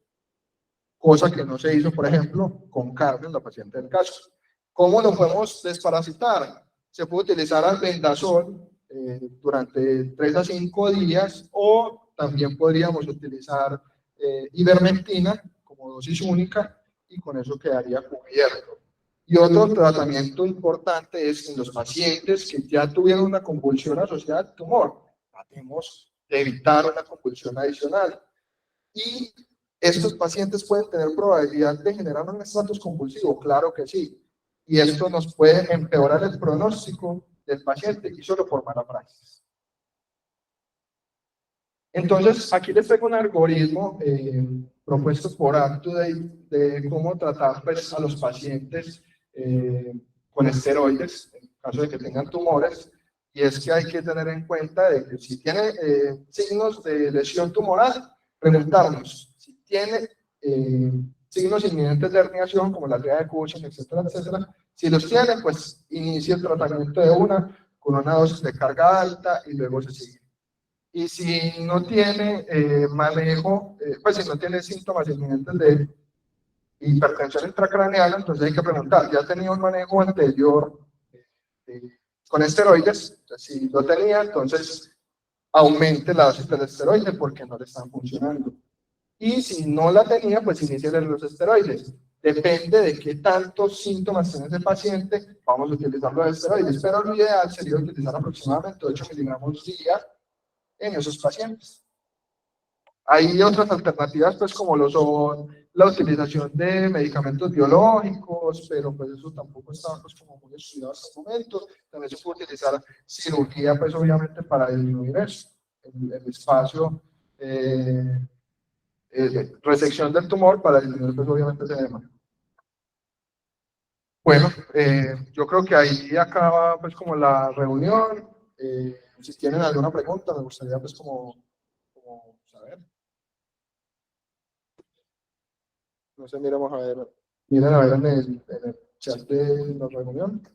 cosa que no se hizo, por ejemplo, con Carmen, la paciente del caso. ¿Cómo lo podemos desparasitar? Se puede utilizar albendazol durante 3 a 5 días o también podríamos utilizar ivermectina como dosis única y con eso quedaría cubierto. Y otro tratamiento importante es en los pacientes que ya tuvieron una convulsión asociada al tumor. Tratemos de evitar una convulsión adicional. Y estos pacientes pueden tener probabilidad de generar un estratos convulsivo, claro que sí. Y esto nos puede empeorar el pronóstico del paciente y solo por mala praxis. Entonces, aquí les traigo un algoritmo propuesto por UpToDate de cómo tratar pues, a los pacientes con esteroides, en caso de que tengan tumores, y es que hay que tener en cuenta de que si tiene signos de lesión tumoral, preguntarnos si tiene signos inminentes de herniación, como la hernia de Cushing, etcétera, etcétera. Si los tiene, pues inicia el tratamiento de con una dosis de carga alta y luego se sigue. Y si no tiene manejo, pues si no tiene síntomas inminentes de hipertensión intracraneal, entonces hay que preguntar, ¿ya ha tenido un manejo anterior con esteroides? Entonces, si lo tenía, entonces aumente la dosis del esteroide porque no le están funcionando. Y si no la tenía, pues inicie los esteroides. Depende de qué tantos síntomas tiene ese paciente, vamos a utilizar los esteroides, pero lo ideal sería utilizar aproximadamente 8 miligramos día en esos pacientes. Hay otras alternativas, pues como lo son la utilización de medicamentos biológicos, pero pues eso tampoco está pues, como muy estudiado hasta el momento. También se puede utilizar cirugía, pues obviamente para disminuir eso, el espacio, resección del tumor para disminuir pues obviamente ese edema. Bueno, yo creo que ahí acaba pues como la reunión. Si tienen alguna pregunta, me gustaría pues como saber. No sé, miremos a ver. Miren a ver en el chat de la reunión.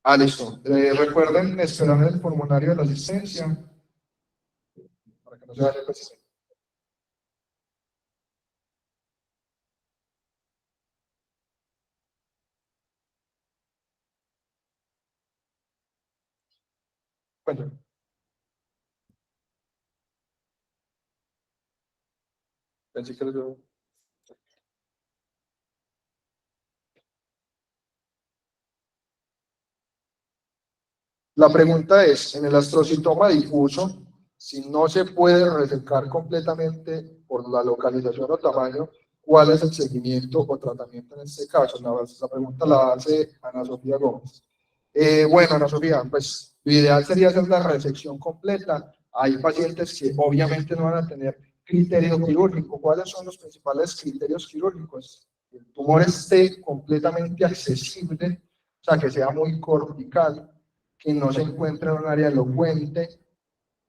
Ah, listo. Recuerden esperar el formulario de la asistencia para que no se vaya pues. Cuéntame. Pensé que lo... La pregunta es, en el astrocitoma difuso, si no se puede resecar completamente por la localización o tamaño, ¿cuál es el seguimiento o tratamiento en este caso? La pregunta la hace Ana Sofía Gómez. Bueno, Ana Sofía, pues lo ideal sería hacer la resección completa. Hay pacientes que obviamente no van a tener criterio quirúrgico. ¿Cuáles son los principales criterios quirúrgicos? El tumor esté completamente accesible, o sea, que sea muy cortical, que no se encuentre en un área elocuente,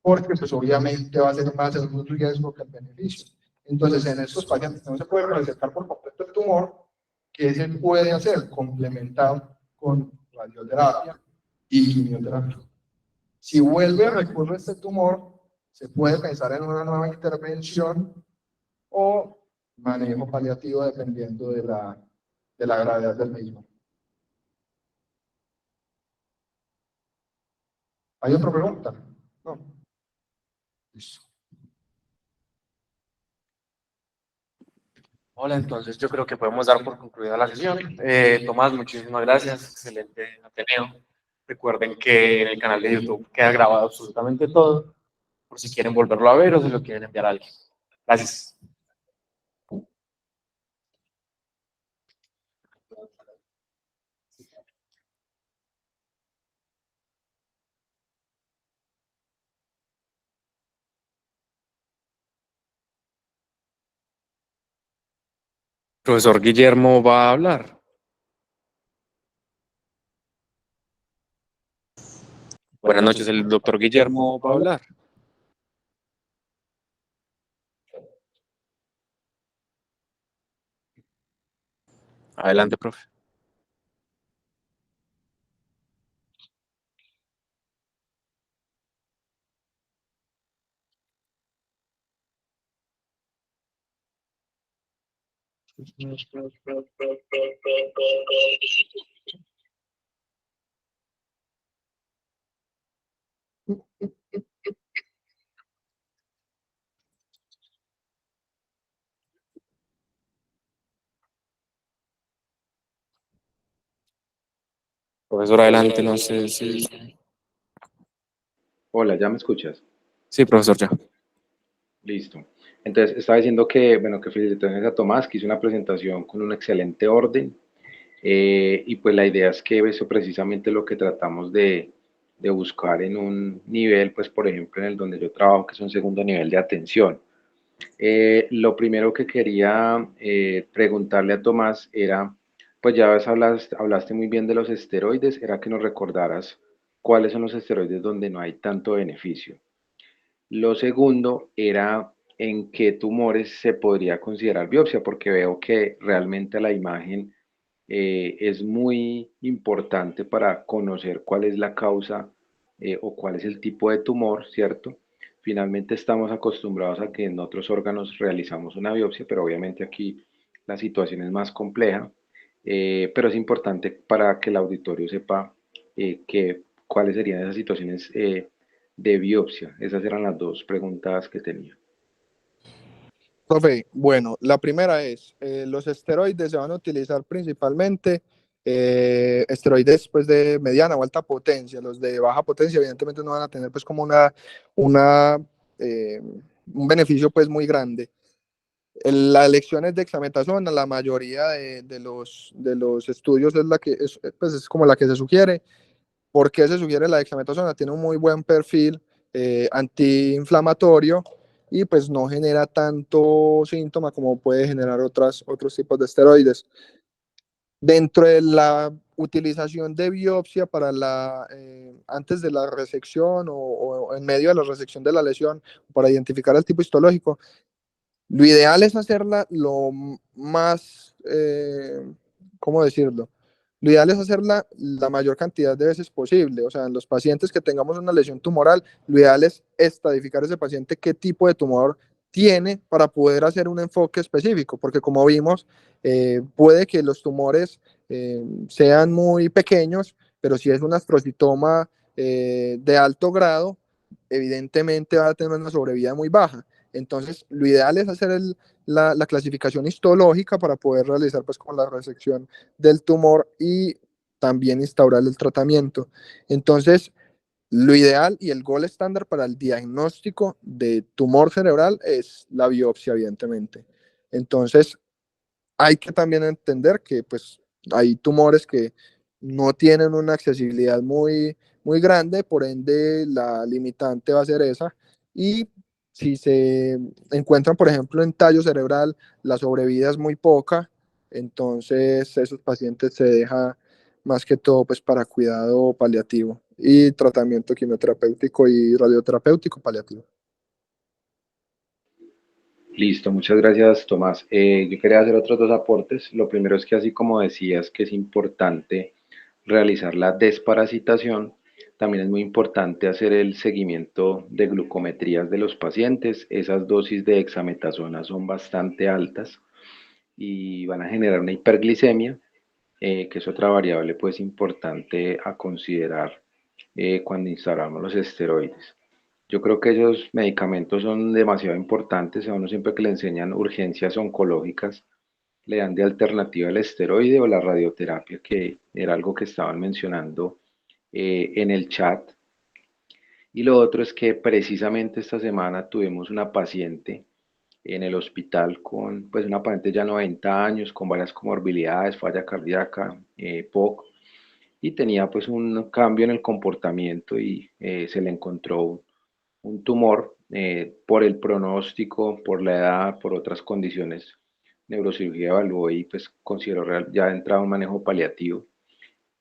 porque pues obviamente va a ser más el riesgo que el beneficio. Entonces, en estos pacientes no se puede resecar por completo el tumor. ¿Qué se puede hacer? Complementar con radioterapia y quimioterapia. Si vuelve a recurrir este tumor, se puede pensar en una nueva intervención o manejo paliativo dependiendo de la gravedad del mismo. ¿Hay otra pregunta? No. Listo. Hola, entonces yo creo que podemos dar por concluida la sesión. Tomás, muchísimas gracias. Excelente Ateneo. Recuerden que en el canal de YouTube queda grabado absolutamente todo, por si quieren volverlo a ver o si lo quieren enviar a alguien. Gracias. Profesor Guillermo va a hablar. Buenas noches, el doctor Guillermo va a hablar. Adelante, profe. Profesor, adelante, no sé si... Hola, ¿ya me escuchas? Sí, profesor, ya. Listo. Entonces, estaba diciendo que, bueno, que felicitaciones a Tomás, que hizo una presentación con un excelente orden. Y pues la idea es que eso precisamente lo que tratamos de buscar en un nivel, pues por ejemplo en el donde yo trabajo, que es un segundo nivel de atención. Lo primero que quería preguntarle a Tomás era, pues ya hablaste muy bien de los esteroides, era que nos recordaras cuáles son los esteroides donde no hay tanto beneficio. Lo segundo era en qué tumores se podría considerar biopsia, porque veo que realmente la imagen es muy importante para conocer cuál es la causa o cuál es el tipo de tumor, ¿cierto? Finalmente estamos acostumbrados a que en otros órganos realizamos una biopsia, pero obviamente aquí la situación es más compleja, pero es importante para que el auditorio sepa cuáles serían esas situaciones de biopsia. Esas eran las dos preguntas que tenía. Profe, bueno, la primera es, los esteroides se van a utilizar principalmente esteroides pues de mediana o alta potencia. Los de baja potencia evidentemente no van a tener pues como una, eh, un beneficio pues muy grande. La elección es de dexametasona, la mayoría de los estudios es la que pues es como la que se sugiere. ¿Por qué se sugiere la dexametasona? Tiene un muy buen perfil antiinflamatorio y pues no genera tanto síntoma como puede generar otros tipos de esteroides. Dentro de la utilización de biopsia antes de la resección o en medio de la resección de la lesión para identificar el tipo histológico, lo ideal es hacerla lo más, ¿cómo decirlo? Lo ideal es hacerla la mayor cantidad de veces posible. O sea, en los pacientes que tengamos una lesión tumoral, lo ideal es estadificar ese paciente qué tipo de tumor tiene para poder hacer un enfoque específico, porque como vimos, puede que los tumores sean muy pequeños, pero si es un astrocitoma de alto grado, evidentemente va a tener una sobrevida muy baja. Entonces, lo ideal es hacer la clasificación histológica para poder realizar pues con la resección del tumor y también instaurar el tratamiento. Entonces, lo ideal y el gol estándar para el diagnóstico de tumor cerebral es la biopsia, evidentemente. Entonces, hay que también entender que pues hay tumores que no tienen una accesibilidad muy grande, por ende la limitante va a ser esa. Y si se encuentran, por ejemplo, en tallo cerebral, la sobrevida es muy poca, entonces esos pacientes se deja más que todo pues para cuidado paliativo y tratamiento quimioterapéutico y radioterapéutico paliativo. Listo, muchas gracias, Tomás. Yo quería hacer otros dos aportes. Lo primero es que así como decías que es importante realizar la desparasitación, también es muy importante hacer el seguimiento de glucometrías de los pacientes. Esas dosis de dexametasona son bastante altas y van a generar una hiperglicemia, que es otra variable pues importante a considerar cuando instalamos los esteroides. Yo creo que esos medicamentos son demasiado importantes. A uno siempre que le enseñan urgencias oncológicas, le dan de alternativa el esteroide o la radioterapia, que era algo que estaban mencionando en el chat. Y lo otro es que precisamente esta semana tuvimos una paciente en el hospital con pues una paciente ya 90 años, con varias comorbilidades, falla cardíaca, POC, y tenía pues un cambio en el comportamiento y se le encontró un tumor por el pronóstico, por la edad, por otras condiciones. Neurocirugía evaluó y pues consideró ya entraba un manejo paliativo.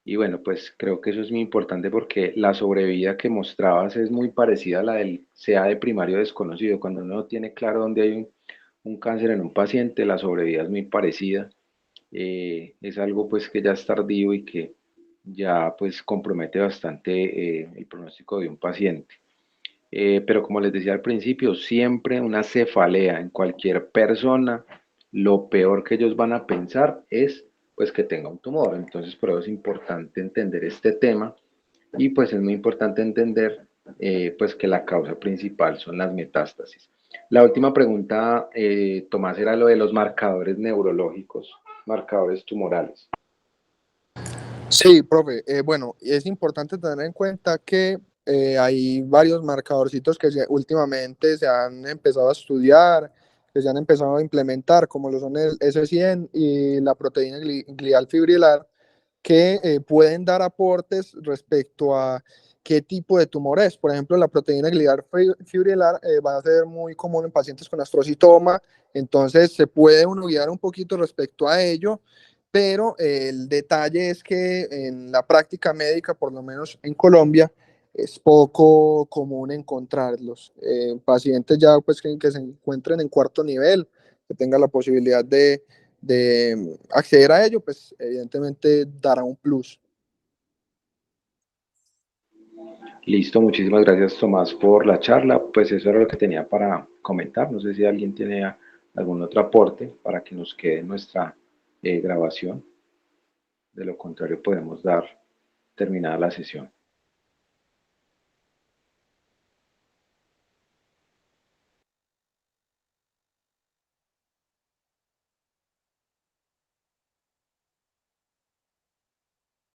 Y bueno, pues creo que eso es muy importante porque la sobrevida que mostrabas es muy parecida a la del CA de primario desconocido. Cuando uno no tiene claro dónde hay un cáncer en un paciente, la sobrevida es muy parecida. Es algo pues que ya es tardío y que ya pues compromete bastante el pronóstico de un paciente. Pero como les decía al principio, siempre una cefalea en cualquier persona, lo peor que ellos van a pensar es pues que tenga un tumor. Entonces, por eso es importante entender este tema y pues es muy importante entender pues que la causa principal son las metástasis. La última pregunta, Tomás, era lo de los marcadores neurológicos, marcadores tumorales. Sí, profe. Bueno, es importante tener en cuenta que hay varios marcadorcitos que últimamente se han empezado a estudiar, que se han empezado a implementar, como lo son el S100 y la proteína glial fibrilar, que pueden dar aportes respecto a qué tipo de tumor es. Por ejemplo, la proteína glial fibrilar va a ser muy común en pacientes con astrocitoma, entonces se puede uno guiar un poquito respecto a ello, pero el detalle es que en la práctica médica, por lo menos en Colombia, es poco común encontrarlos. Pacientes ya pues que se encuentren en cuarto nivel, que tengan la posibilidad de acceder a ello, pues evidentemente dará un plus. Listo, muchísimas gracias Tomás por la charla. Pues eso era lo que tenía para comentar. No sé si alguien tiene algún otro aporte para que nos quede nuestra grabación. De lo contrario, podemos dar terminada la sesión.